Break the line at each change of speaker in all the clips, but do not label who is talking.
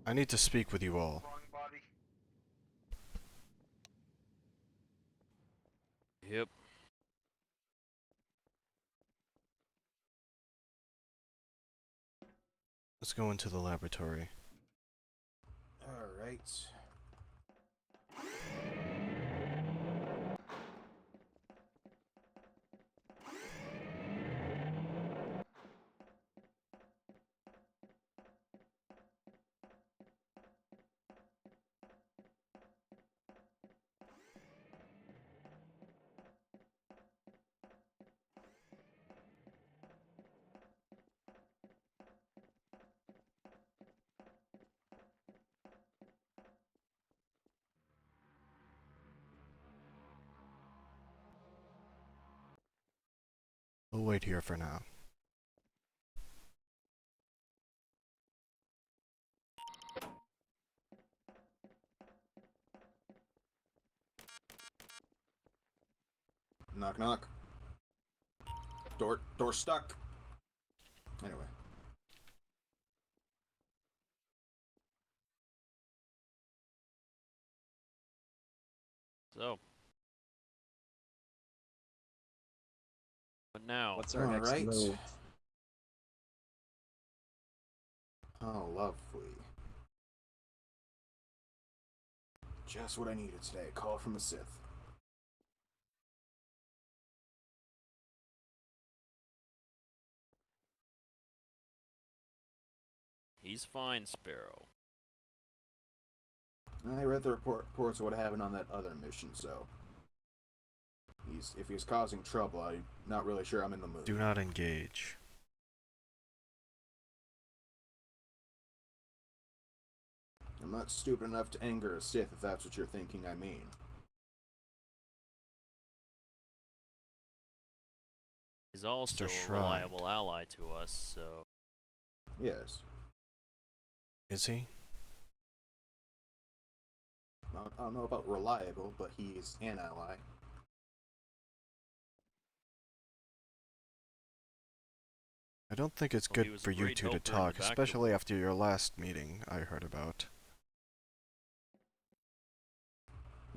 I need to speak with you all.
Wrong body.
Yep.
Let's go into the laboratory.
Alright.
We'll wait here for now.
Knock knock. Door stuck. Anyway.
So. But now.
What's our next
Alright.
move?
Oh, lovely. Just what I needed today. A call from the Sith.
He's fine, Sparrow.
I read the reports of what happened on that other mission, so... if he's causing trouble, I'm not really sure I'm in the mood.
Do not engage.
I'm not stupid enough to anger a Sith, if that's what you're thinking I mean.
He's also
Mr.
a
Shrine.
reliable ally to us, so...
Yes.
Is he?
I don't know about reliable, but he's an ally.
I don't think it's
Well, he
good
was a
for you
great
two to
helper in the
talk,
back
especially after your last meeting I heard about.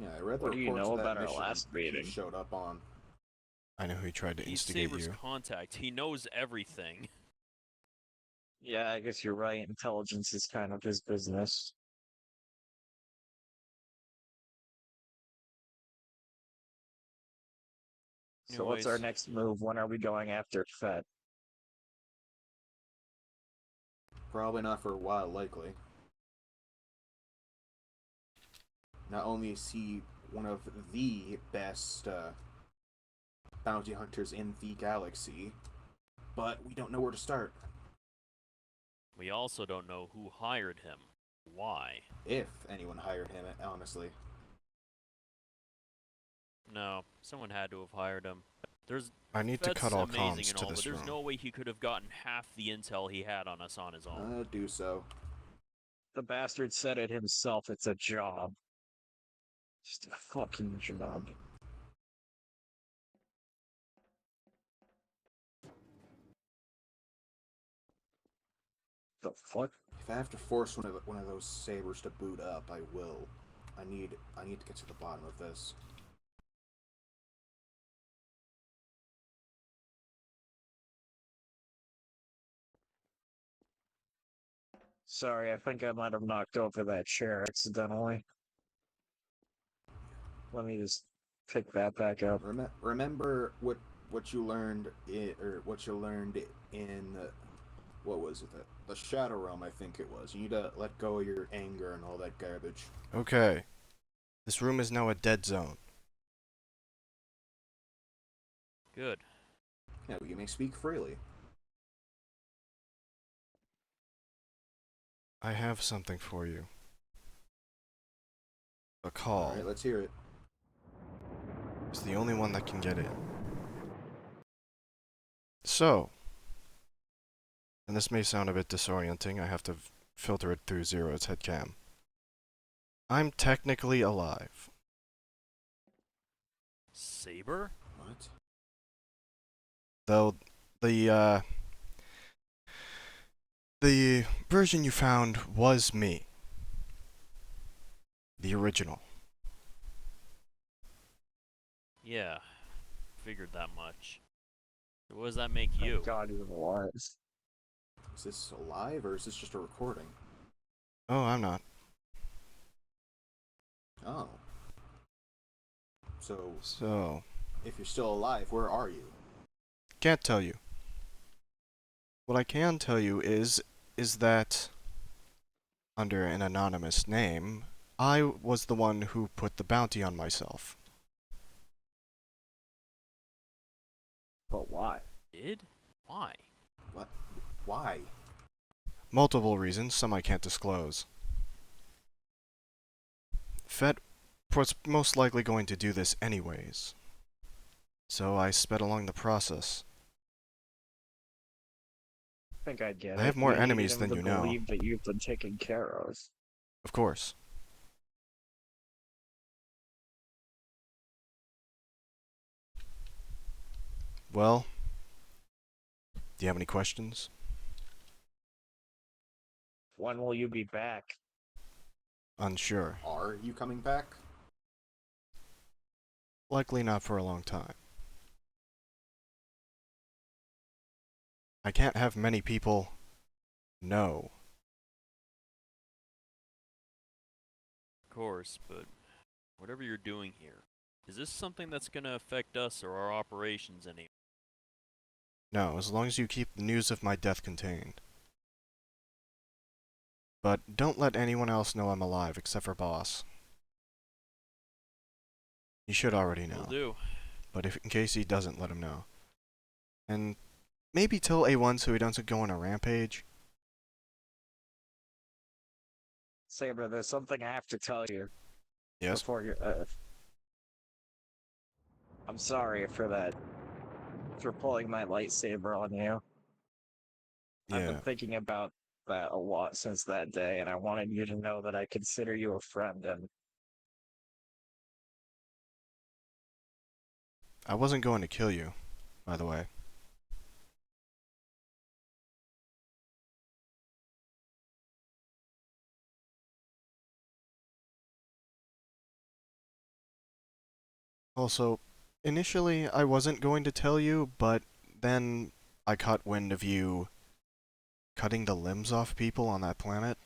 Yeah, I read the
What do you
reports
know
of that
about our
mission
last
he
meeting?
showed up on.
I know he tried to
He's
instigate
Saber's
you.
contact. He knows everything.
Yeah, I guess you're right. Intelligence is kind of his business. So what's our
Anyways.
next move? When are we going after Fett?
Probably not for a while, likely. Not only is he one of the best bounty hunters in the galaxy, but we don't know where to start.
We also don't know who hired him. Why?
If anyone hired him, honestly.
No, someone had to have hired him. There's
I need to
Fett's
cut all
amazing
comms
and
to
all, but
this
there's
room.
no way he could have gotten half the intel he had on us on his own.
Do so.
The bastard said it himself. It's a job. Just a fucking job. The fuck?
If I have to force one of those sabers to boot up, I will. I need to get to the bottom of this.
Sorry, I think I might have knocked over that chair accidentally. Let me just pick that back up.
Remember what you learned what you learned in what was it? The Shadow Realm, I think it was. You need to let go of your anger and all that garbage.
Okay. This room is now a dead zone.
Good.
Yeah, you may speak freely.
I have something for you. A call.
Alright, let's hear it.
It's the only one that can get in. So, and this may sound a bit disorienting, I have to filter it through Zero's headcam. I'm technically alive.
Saber?
What?
Though, the version you found was me. The original.
Yeah, figured that much. So what does that make
Thank
you?
God you're alive.
Is this alive or is this just a recording?
Oh, I'm not.
Oh. So,
So,
if you're still alive, where are you?
can't tell you. What I can tell you is that, under an anonymous name, I was the one who put the bounty on myself.
But why?
Did? Why?
What? Why?
Multiple reasons, some I can't disclose. Fett was most likely going to do this anyways. So I sped along the process.
I think I get
I
it.
have more
You need
enemies
him
than
to
you know.
believe that you've been taken care of.
Of course. Well, do you have any questions?
When will you be back?
Unsure.
Are you coming back?
Likely not for a long time. I can't have many people know.
Of course, but whatever you're doing here, is this something that's gonna affect us or our operations any?
No, as long as you keep the news of my death contained. But don't let anyone else know I'm alive except for Boss. He should already
Will
know.
do.
But if in case he doesn't, let him know. And maybe tell A1 so he doesn't go on a rampage.
Saber, there's something I have to tell you
Yes?
before you. I'm sorry for that. For pulling my lightsaber on you. I've been
Yeah.
thinking about that a lot since that day, and I wanted you to know that I consider you a friend, and
I wasn't going to kill you, by the way. Also, initially I wasn't going to tell you, but then I caught wind of you cutting the limbs off people on that planet.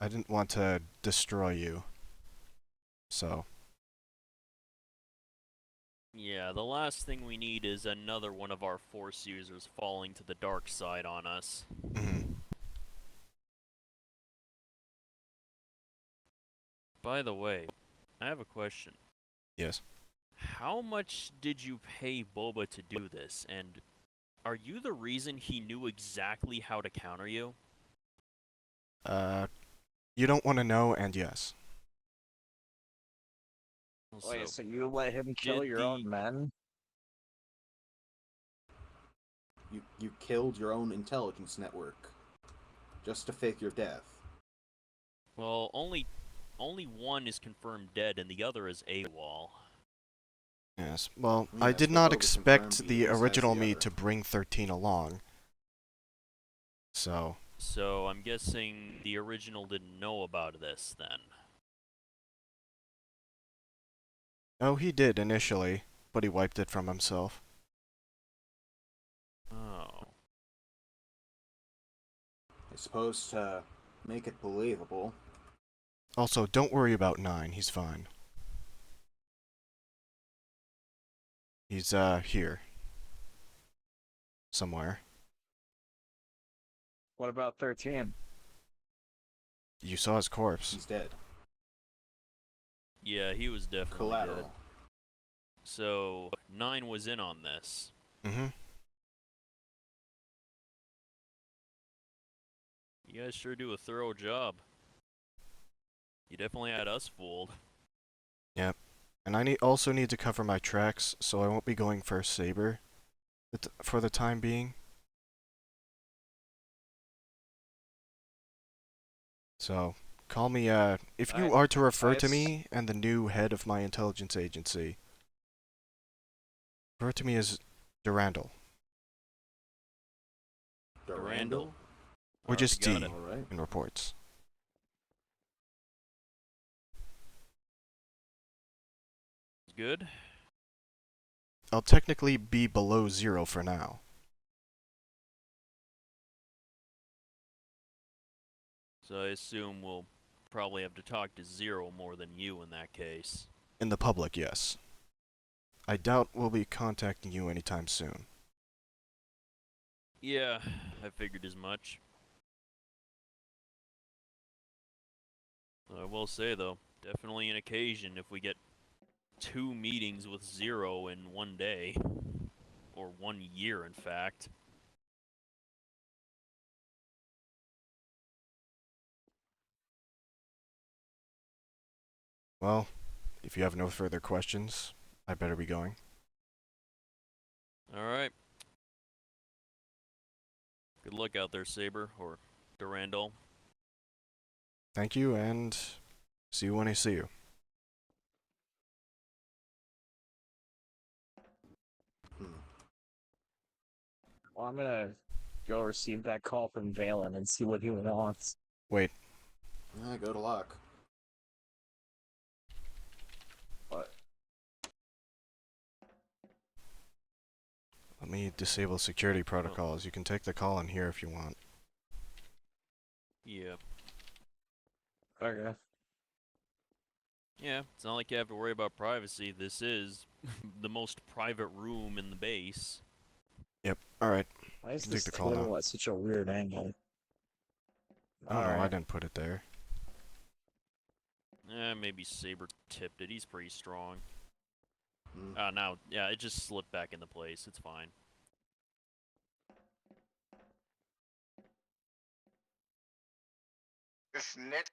I didn't want to destroy you. So,
Yeah, the last thing we need is another one of our Force users falling to the dark side on us.
mhm.
By the way, I have a question.
Yes.
How much did you pay Boba to do this, and are you the reason he knew exactly how to counter you?
Uh, you don't want to know, and yes.
wait,
Also,
so you let him kill
did
your
the
own men?
You killed your own intelligence network just to fake your death.
well, only one is confirmed dead and the other is AWOL.
Yes. Well, I
Yes,
did
but
not
Boba confirmed
expect
he
the
at least has
original
the
me
other.
to bring 13 along. So,
So I'm guessing the original didn't know about this then.
oh, he did initially, but he wiped it from himself.
Oh.
I suppose to make it believable.
Also, don't worry about 9, he's fine. He's, here. Somewhere.
What about 13?
You saw his corpse.
He's dead.
Yeah, he was definitely dead.
Collateral.
So 9 was in on this.
Mm-hmm.
You guys sure do a thorough job. You definitely had us fooled.
Yep. And I also need to cover my tracks, so I won't be going for Saber for the time being. So, call me, if you are to refer to me and the new head of my intelligence agency, refer to me as Durandal.
Durandal.
Or just
Got
D
it.
Alright.
in reports.
Good.
I'll technically be below 0 for now.
So I assume we'll probably have to talk to Zero more than you in that case.
In the public, yes. I doubt we'll be contacting you anytime soon.
Yeah, I figured as much. I will say, though, definitely an occasion if we get 2 meetings with Zero in one day. Or 1 year, in fact.
Well, if you have no further questions, I better be going.
Alright. Good luck out there, Saber, or Durandal.
Thank you, and see you when I see you.
Well, I'm gonna go receive that call from Valen and see what he wants.
Wait,
Go to luck.
But
let me disable security protocols. You can take the call in here if you want.
Yeah.
okay.
Yeah, it's not like you have to worry about privacy. This is the most private room in the base.
Yep, alright.
Why is
Take
this
the call
table
now.
at such a weird angle?
I don't know, I
Alright.
didn't put it there.
Maybe Saber tipped it. He's pretty strong.
Hmm.
Now, yeah, it just slipped back into place. It's fine.
This Nick?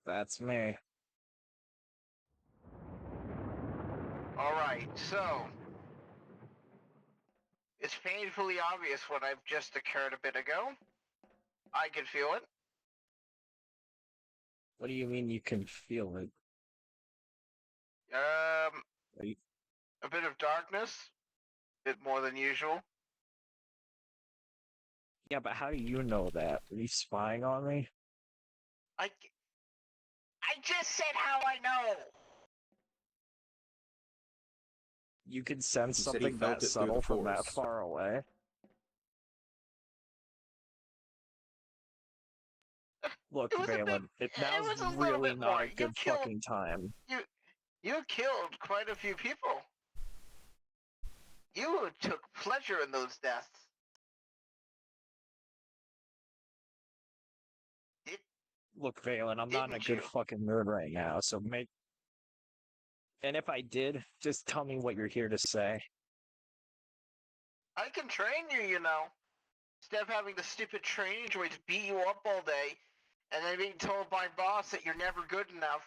That's me.
Alright, so... It's painfully obvious what I've just occurred a bit ago. I can feel it.
What do you mean you can feel it? Are you-
A bit of darkness. A bit more than usual.
Yeah, but how do you know that? Are you spying on me?
I just said how I know!
You could sense
He said he
something
felt
that
it through the
subtle from that
Force.
far away? Look,
It was a bit...
Valen,
It
now's
was a little
really
bit
not
more.
a good fucking time.
You killed quite a few people. You took pleasure in those deaths.
Look, Valen, I'm not in a
Didn't
good
you?
fucking mood right now, so make... And if I did, just tell me what you're here to say.
I can train you, you know. Instead of having the stupid training droids beat you up all day, and then being told by boss that you're never good enough,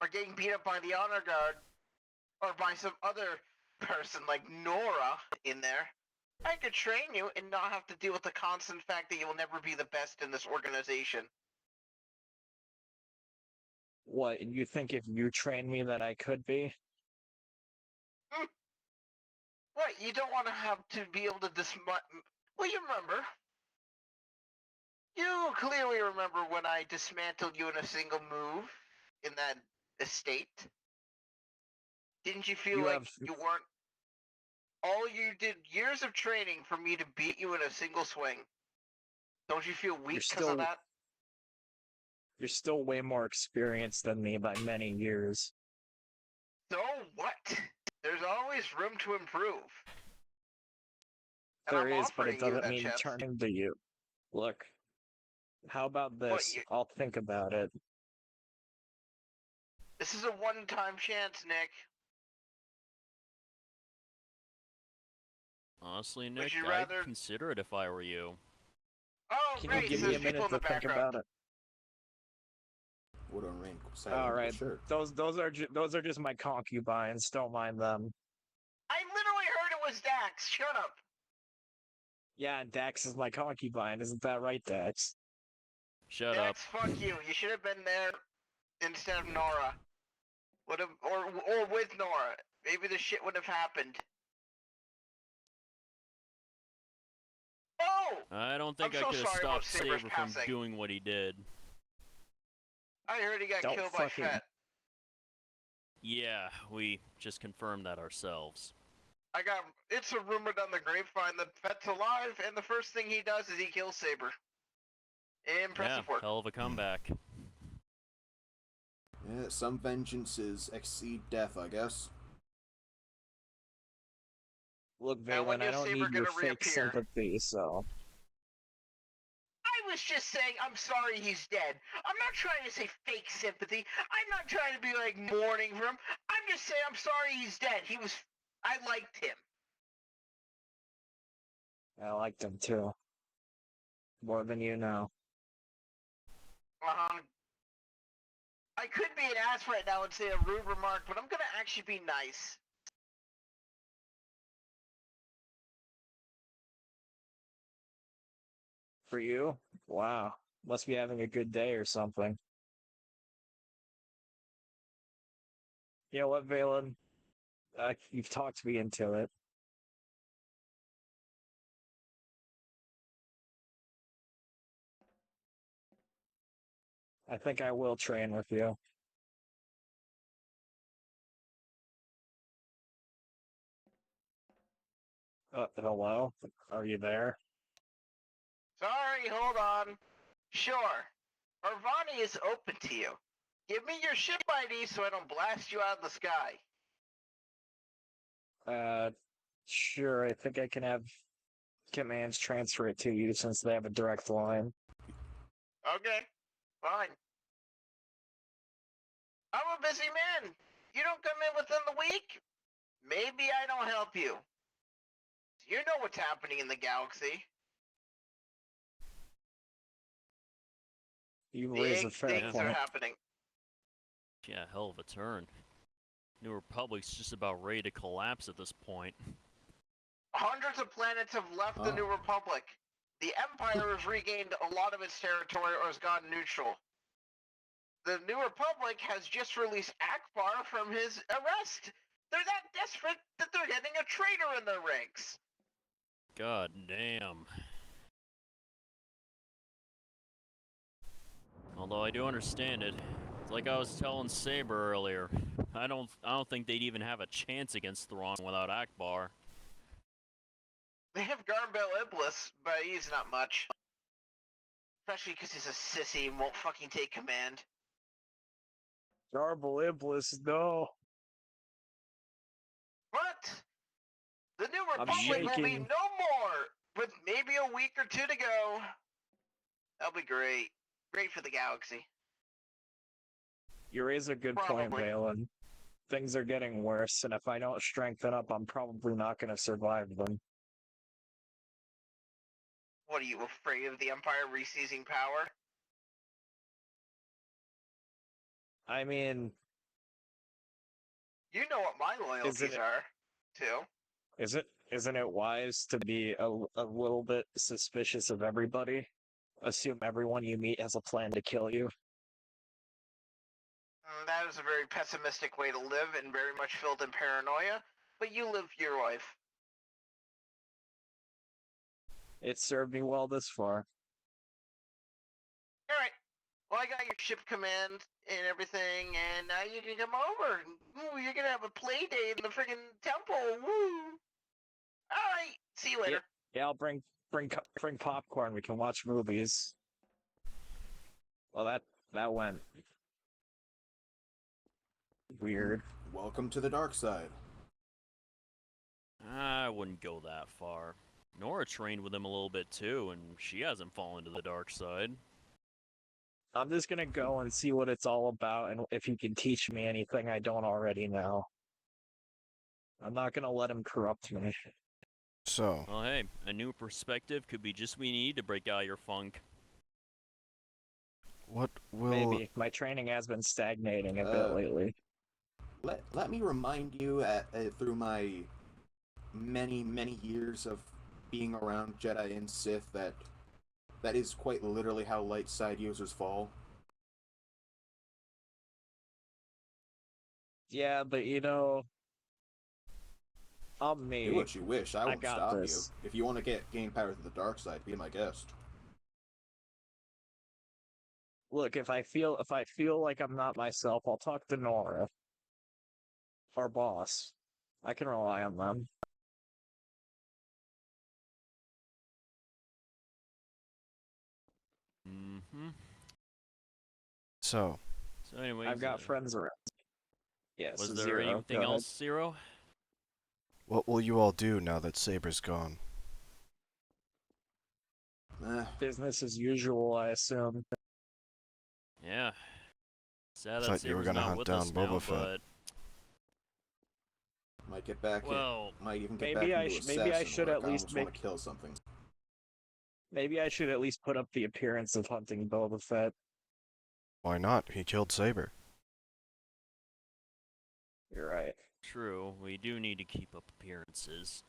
or getting beat up by the honor guard, or by some other person like Nora in there, I could train you and not have to deal with the constant fact that you will never be the best in this organization.
What, and you think if you train me that I could be?
What, you don't want to have to be able to Well, you remember. You clearly remember when I dismantled you in a single move in that estate. Didn't you feel
You
like
have...
you weren't... All you did years of training for me to beat you in a single swing. Don't you feel weak because of that?
You're still way more experienced than me by many years.
So what? There's always room to improve. And
There
I'm
is, but it
offering you
doesn't
that
mean
chance.
turn into you. Look, how about this?
you-
I'll think about it.
This is a one-time chance, Nick.
Honestly, Nick,
you
I'd
rather-
consider it if I were you.
Oh,
Can
great,
you give
so
me a
there's people
minute
in the
to think
background.
about it?
Would on rank silent,
All
but
right,
sure.
those are just my concubines. Don't mind them.
I literally heard it was Dax. Shut up.
Yeah, and Dax is my concubine. Isn't that right, Dax?
Shut
Dax,
up.
fuck you. You should have been there instead of Nora. Would have, or with Nora. Maybe this shit would have happened. Oh!
I don't think
I'm
I
so
could have
sorry about
stopped
Saber's
Saber from
passing.
doing what he did.
I heard he got
Don't
killed by
fucking-
Fett.
Yeah, we just confirmed that ourselves.
It's a rumor down the grapevine that Fett's alive, and the first thing he does is he kills Saber. Impressive work.
Hell of a comeback.
Yeah, some vengeances exceed death, I guess.
Look,
And when
Valen, I
is
don't
Saber
need your
gonna
fake
reappear?
sympathy, so...
I was just saying I'm sorry he's dead. I'm not trying to say fake sympathy. I'm not trying to be like mourning for him. I'm just saying I'm sorry he's dead. I liked him.
I liked him too. More than you know.
I could be an ass right now and say a rude remark, but I'm gonna actually be nice.
For you? Wow. Must be having a good day or something. You know what, Valen? You've talked me into it. I think I will train with you. Hello? Are you there?
Sorry, hold on. Sure. Arvani is open to you. Give me your ship ID so I don't blast you out of the sky.
Sure, I think I can have commands transfer it to you since they have a direct line.
Okay, fine. I'm a busy man. You don't come in within the week? Maybe I don't help you. You know what's happening in the galaxy.
You raise a
Big
fair
things
point.
are happening.
Yeah, hell of a turn. New Republic's just about ready to collapse at this point.
Hundreds of planets have left the New Republic. The Empire has regained a lot of its territory or has gone neutral. The New Republic has just released Akbar from his arrest. They're that desperate that they're getting a traitor in their ranks.
God damn. Although I do understand it. It's like I was telling Saber earlier. I don't think they'd even have a chance against Thrawn without Akbar.
They have Garbel Iblis, but he's not much. Especially because he's a sissy and won't fucking take command.
Garbel Iblis, no.
But the New
I'm
Republic will be
shaking.
no more, with maybe a week or two to go. That'll be great. Great for the galaxy.
You raise a good point,
Probably.
Valen. Things are getting worse, and if I don't strengthen up, I'm probably not going to survive them.
What, are you afraid of the Empire re-seizing power?
I mean...
You know what my loyalties are, too.
Isn't it wise to be a little bit suspicious of everybody? Assume everyone you meet has a plan to kill you?
That is a very pessimistic way to live and very much filled in paranoia, but you live your life.
It served me well this far.
Alright, well I got your ship command and everything, and now you can come over. Ooh, you're gonna have a play day in the friggin' temple, woo! Alright, see you later.
Yeah, I'll bring popcorn, we can watch movies. Well, that went... weird.
Welcome to the dark side.
I wouldn't go that far. Nora trained with him a little bit too, and she hasn't fallen to the dark side.
I'm just gonna go and see what it's all about, and if he can teach me anything I don't already know. I'm not gonna let him corrupt me.
So,
Well, hey, a new perspective could be just what we need to break out your funk.
what will...
Maybe. My training has been stagnating a bit lately.
Let me remind you, through my many years of being around Jedi and Sith, that is quite literally how light side users fall.
Yeah, but you know... I'm me.
Do what you wish. I won't
got
stop
this.
you. If you want to gain power to the dark side, be my guest.
Look, if I feel like I'm not myself, I'll talk to Nora. our boss. I can rely on them.
Mm-hmm.
So,
So anyways,
I've got friends around. Yes,
was there
Zero.
anything
Go ahead.
else, Zero?
what will you all do now that Saber's gone?
Business as usual, I assume.
Yeah. Sad that
Thought you were
Saber's
gonna
not
hunt
with
down
us now,
Boba Fett.
but
Might get back.
well,
Might even get
maybe
back
I
into
sh- maybe I
assassin
should
work.
at
I
least
almost
make-
want to kill something.
Maybe I should at least put up the appearance of hunting Boba Fett.
Why not? He killed Saber.
You're right.
true. We do need to keep up appearances.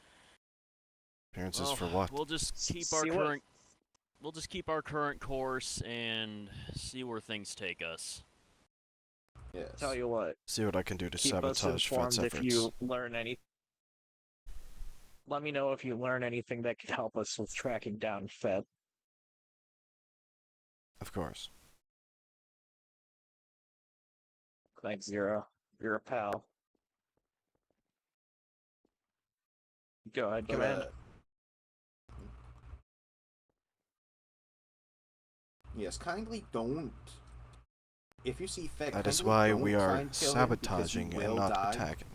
Appearances
Well,
for what?
we'll just keep our
See what-
current. We'll just keep our current course and see where things take us.
Yes.
Tell you what,
See what I can do to
keep us
sabotage Fett's
informed if
efforts.
you learn any. Let me know if you learn anything that could help us with tracking down Fett.
Of course.
Thanks, Zero. You're a pal. Go ahead,
But,
Command.
yes, kindly don't. If you see Fett,
That is
kindly
why
don't
we
try
are
and kill him because he
sabotaging and
will
not
die.
attacking.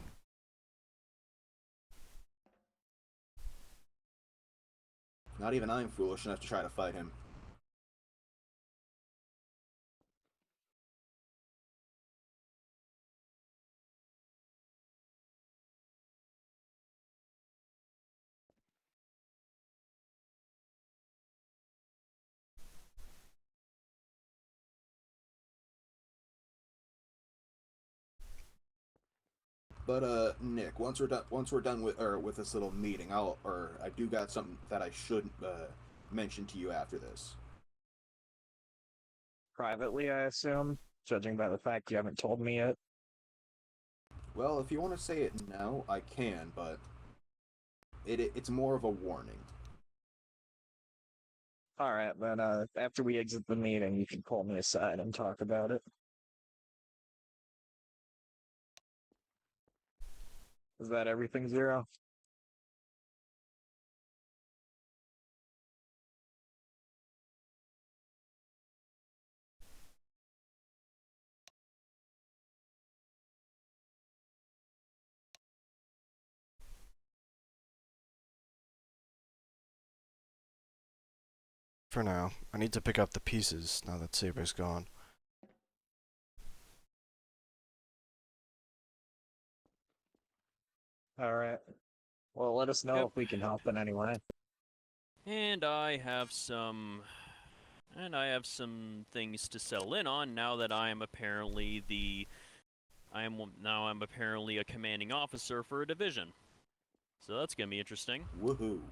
Not even I'm foolish enough to try to fight him. But Nick, once we're done with this little meeting, I do got something that I should mention to you after this.
Privately, I assume, judging by the fact you haven't told me yet.
Well, if you want to say it now, I can, but it's more of a warning.
All right, then. After we exit the meeting, you can pull me aside and talk about it. Is that everything, Zero?
For now, I need to pick up the pieces now that Saber's gone.
All right. Well, let us know
Yep.
if we can help in any way.
And I have some things to settle in on now that I'm apparently a commanding officer for a division. So that's gonna be interesting.
Woohoo!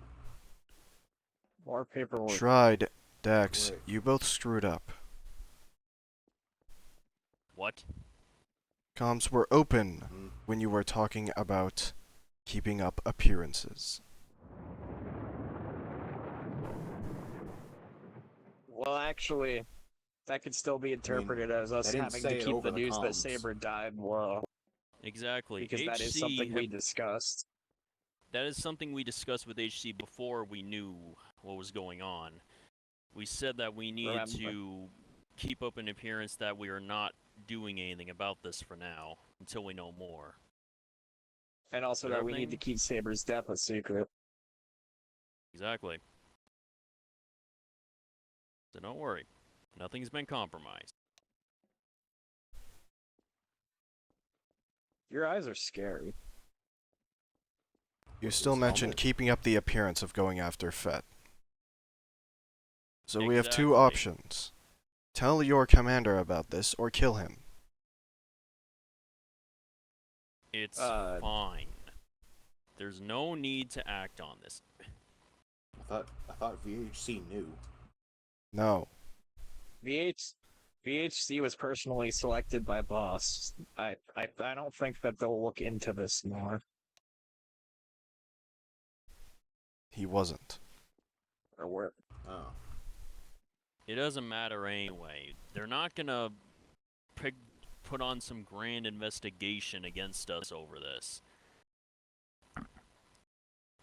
More paperwork.
Tried, Dax,
Right.
you both screwed up.
What?
Comms were open
Mm.
when you were talking about keeping up appearances.
Well, actually, that could still be interpreted as us
they didn't
having
say
to
it
keep
over
the
the
news that
comms.
Saber died low,
Exactly.
because that is
HC
something we
have-
discussed.
That is something we discussed with HC before we knew what was going on. We said that we needed
Remember.
to keep up an appearance that we are not doing anything about this for now until we know more.
And also
Is
that we need to
everything?
keep Saber's death a secret.
Exactly. So don't worry. Nothing's been compromised.
Your eyes are scary.
You
What's
still
this,
mentioned
Humble?
keeping up the appearance of going after Fett. So we have two
Exactly.
options. Tell your commander about this or kill him.
It's
Uh,
fine. There's no need to act on this.
I thought VHC knew.
No.
VHC was personally selected by boss. I don't think that they'll look into this more.
He wasn't.
Or where.
Oh.
It doesn't matter anyway. They're not gonna put on some grand investigation against us over this.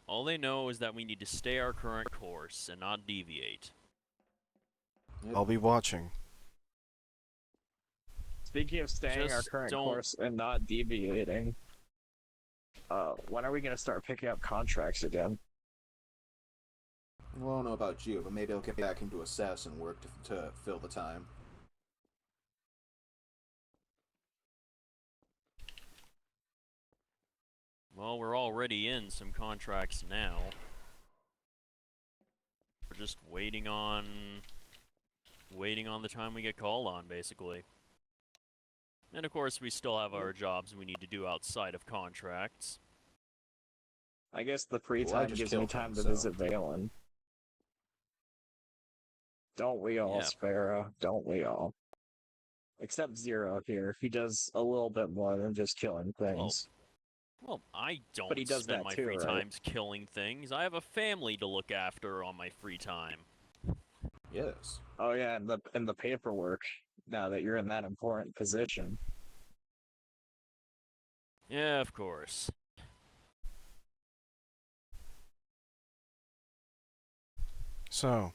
All they know is that we need to stay our current course and not deviate.
Yep.
I'll be watching.
Speaking of staying our
Just
current
don't-
course and not deviating, when are we gonna start picking up contracts again?
Well, I don't know about you, but maybe I'll get back into assassin work to fill the time.
Well, we're already in some contracts now. We're just waiting on the time we get called on, basically. And of course, we still have our jobs we need to do outside of contracts.
I guess the free
Well, I
time
just
gives me
killed
time
him,
to
so-
visit Valen. Don't we all,
Yeah.
Sparrow? Don't we all? Except Zero here. He does a little bit more than just killing things.
Well, I don't
But he does
spend
that
my
too,
free
right?
times killing things. I have a family to look after on my free time.
Yes.
Oh yeah, and the paperwork. Now that you're in that important position.
Yeah, of course.
So,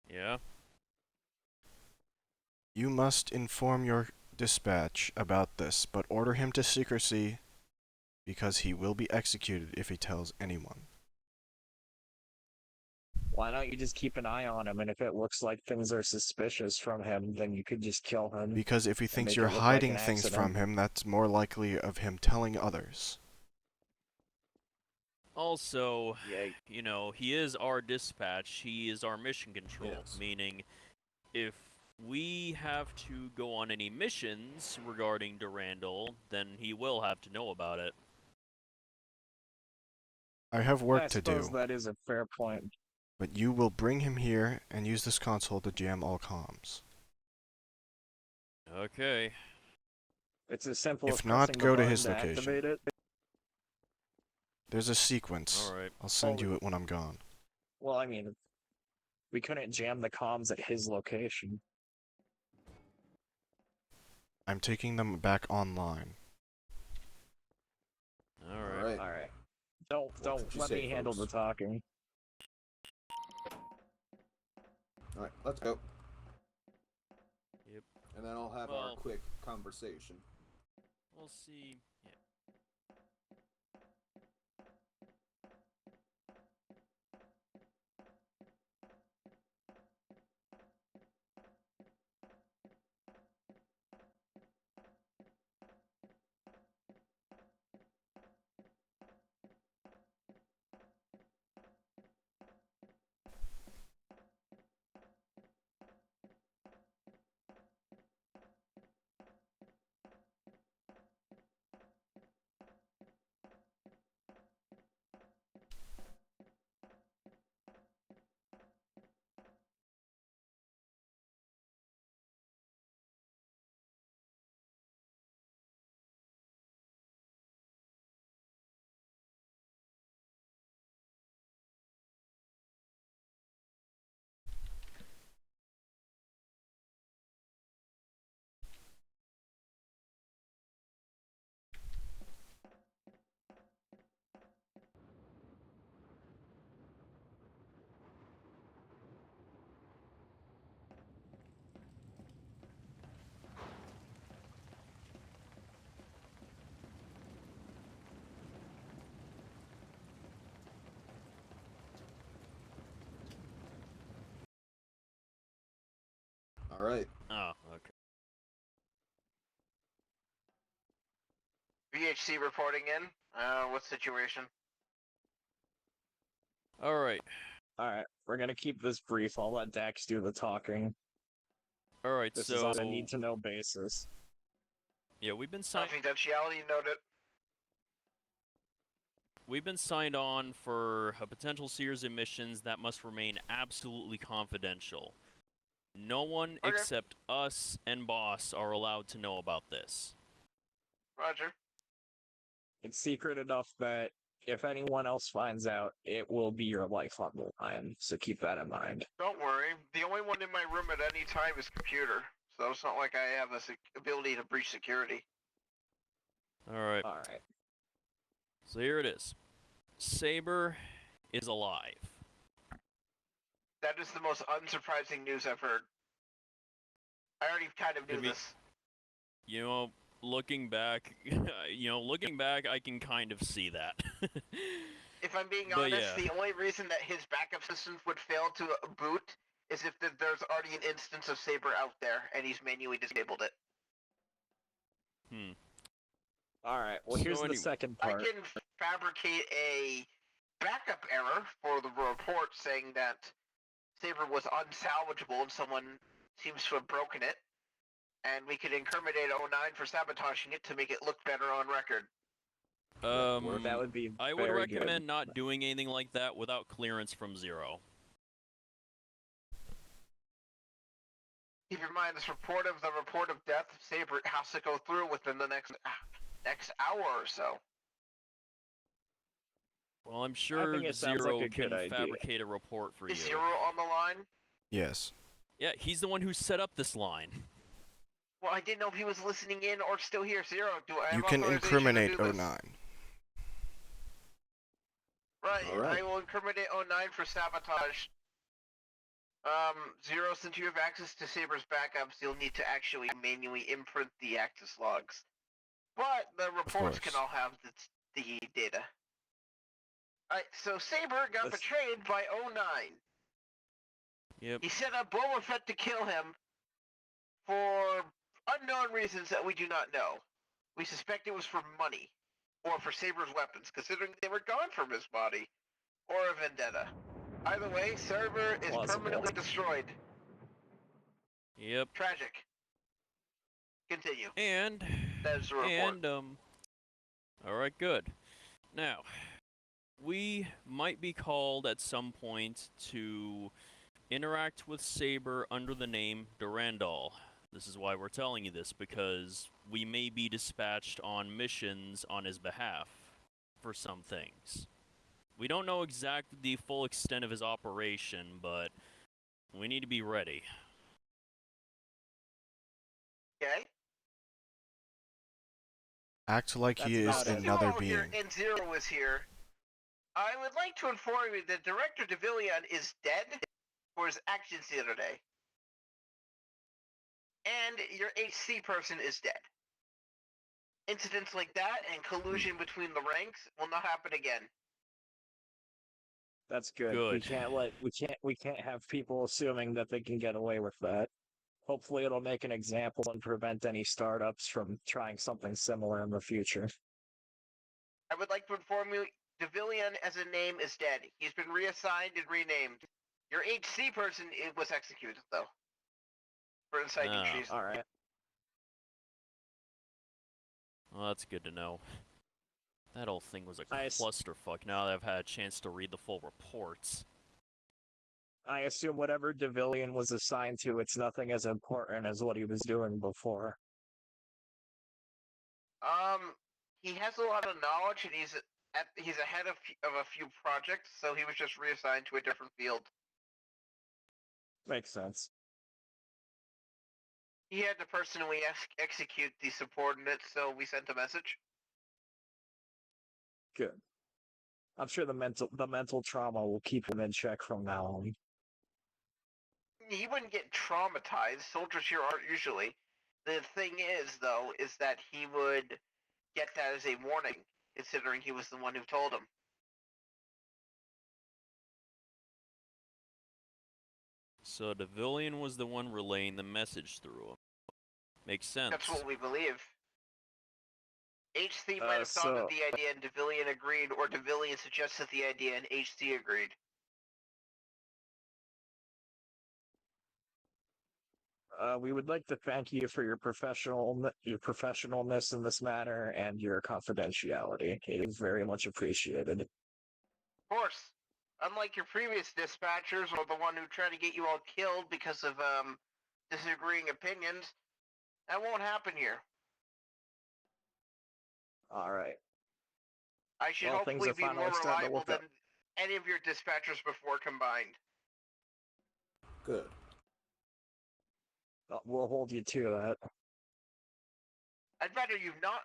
Yeah?
you must inform your dispatch about this, but order him to secrecy because he will be executed if he tells anyone.
Why don't you just keep an eye on him, and if it looks like things are suspicious from him, then you could just kill him.
Because if he thinks
make
you're
it look like
hiding
an
things
accident.
from him, that's more likely of him telling others.
Also,
Yeah,
you know, he is our dispatch, he is our mission control,
Yes.
meaning if we have to go on any missions regarding Durandal, then he will have to know about it.
I have work
I
to
suppose
do,
that is a fair point.
but you will bring him here and use this console to jam all comms.
Okay.
It's as simple
If
as
not,
pressing
go
the
to
button
his
to
location.
activate it.
There's a sequence.
Alright.
I'll send
Oh.
you it when I'm gone.
Well, I mean, we couldn't jam the comms at his location.
I'm taking them back online.
Alright.
Alright.
All right.
What
Don't
you
let
say,
me handle the
folks?
talking.
Alright, let's go.
Yep.
And then I'll have our
Well-
quick conversation.
We'll see. Yeah.
Alright.
Oh, okay.
VHC reporting in. What situation?
Alright.
All right, we're gonna keep this brief. I'll let Dax do the talking.
Alright,
This is
so...
on a need-to-know basis.
Yeah, we've been signed...
Confidentiality noted.
We've been signed on for a potential series of missions that must remain absolutely confidential. No one
Okay.
except us and Boss are allowed to know about this.
Roger.
It's secret enough that if anyone else finds out, it will be your life on the line. So keep that in mind.
Don't worry. The only one in my room at any time is computer, so it's not like I have the ability to breach security.
Alright,
All right.
so here it is. Saber is alive.
That is the most unsurprising news I've heard. I already kind of knew
To be-
this.
You know, looking back, I can kind of see that.
If I'm being
But
honest,
yeah.
the only reason that his backup systems would fail to boot is if there's already an instance of Saber out there and he's manually disabled it.
All right. Well, here's
So
the
anyway,
second
I
part.
can fabricate a backup error for the report saying that Saber was unsalvageable and someone seems to have broken it, and we could incriminate 09 for sabotaging it to make it look better on record.
That would be.
I would
very
recommend
good.
not doing anything like that without clearance from Zero.
Keep in mind, the report of death of Saber has to go through within the next hour or so.
Well, I'm sure
think it sounds
Zero
like a good
can
idea.
fabricate a report for
Is
you.
Zero on the line?
Yes.
Yeah, he's the one who set up this line.
Well, I didn't know if he was listening in or still here. Zero, do I have
You can
authorization
incriminate
to do this?
09.
Right,
All right.
I will incriminate 09 for sabotage. Zero, since you have access to Saber's backups, you'll need to actually manually imprint the access logs. But the reports can
course.
all have the data. Alright, so Saber got
This-
betrayed by 09.
Yep.
He set up Boba Fett to kill him for unknown reasons that we do not know. We suspect it was for money, or for Saber's weapons, considering they were gone from his body, or a vendetta. Either way, Saber is
Plausible.
permanently destroyed.
Yep.
Tragic. Continue.
And
That is the report.
alright, good. Now, we might be called at some point to interact with Saber under the name Durandal. This is why we're telling you this, because we may be dispatched on missions on his behalf for some things. We don't know exactly the full extent of his operation, but we need to be ready.
Okay?
Act like he
That's
is
about it.
Since you
another
all here
being.
and Zero is here, I would like to inform you that Director DeVillion is dead for his actions the other day. And your HC person is dead. Incidents like that and collusion between the ranks will not happen again.
That's good.
Good.
We can't have people assuming that they can get away with that. Hopefully, it'll make an example and prevent any startups from trying something similar in the future.
I would like to inform you, DeVillion as a name is dead. He's been reassigned and renamed. Your HC person was executed, though. For inciting
Ah.
treason.
All right.
Well, that's good to know. That whole thing was a
Nice.
clusterfuck now that I've had a chance to read the full reports.
I assume whatever DeVillion was assigned to, it's nothing as important as what he was doing before.
He has a lot of knowledge, and he's ahead of a few projects, so he was just reassigned to a different field.
Makes sense.
He had to personally execute the subordinates, so we sent a message.
Good. I'm sure the mental trauma will keep him in check from now on.
He wouldn't get traumatized. Soldiers here aren't usually. The thing is, though, is that he would get that as a warning, considering he was the one who told him.
So DeVillion was the one relaying the message through him. Makes sense.
That's what we believe. HC might have thought of the idea and DeVillion agreed, or DeVillion suggested the idea and HC agreed.
We would like to thank you for your professionalness in this matter and your confidentiality. It is very much appreciated.
Of course. Unlike your previous dispatchers, or the one who tried to get you all killed because of disagreeing opinions, that won't happen here.
All right.
I should
Well, things
hopefully
are
be more
finally starting to
reliable
look
than
up.
any of your dispatchers before combined.
Good.
We'll hold you to that.
I'd rather you not.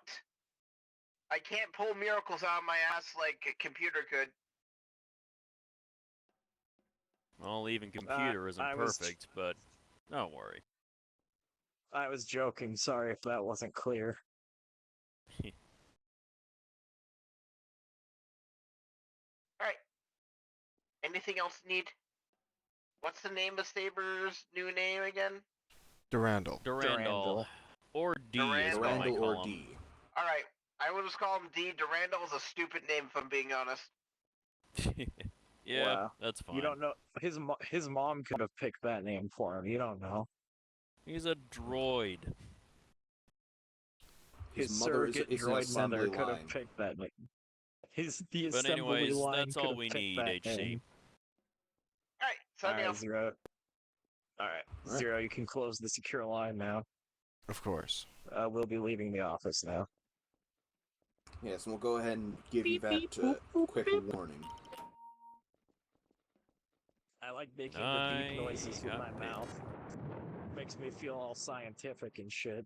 I can't pull miracles out of my ass like a computer could.
Well, even computer isn't
I was-
perfect, but don't worry.
I was joking. Sorry if that wasn't clear.
Alright. Anything else need? What's the name of Saber's new name again?
Durandal.
Durandal. Or D is what I
Durandal
call
or
him.
D.
Alright. I will just call him D. Durandal is a stupid name if I'm being honest.
Yeah,
Wow.
that's fine.
You don't know his mom could have picked that name for him. You don't know.
He's a droid.
His
His
mother is
surrogate
an
droid
assembly
mother could
line.
have picked that name. The
But
assembly
anyways,
line
that's
could
all
have
we
picked
need,
that
HC.
name.
Alright, sign me
Alright,
off.
Zero. Alright,
Alright.
Zero, you can close the secure line now.
Of course.
We'll be leaving the office now.
Yes, and we'll go ahead and give you
Beep,
that
beep, boop, boop,
quick
beep.
warning.
I like making the beep noises with my
copy.
mouth. Makes me feel all scientific and shit.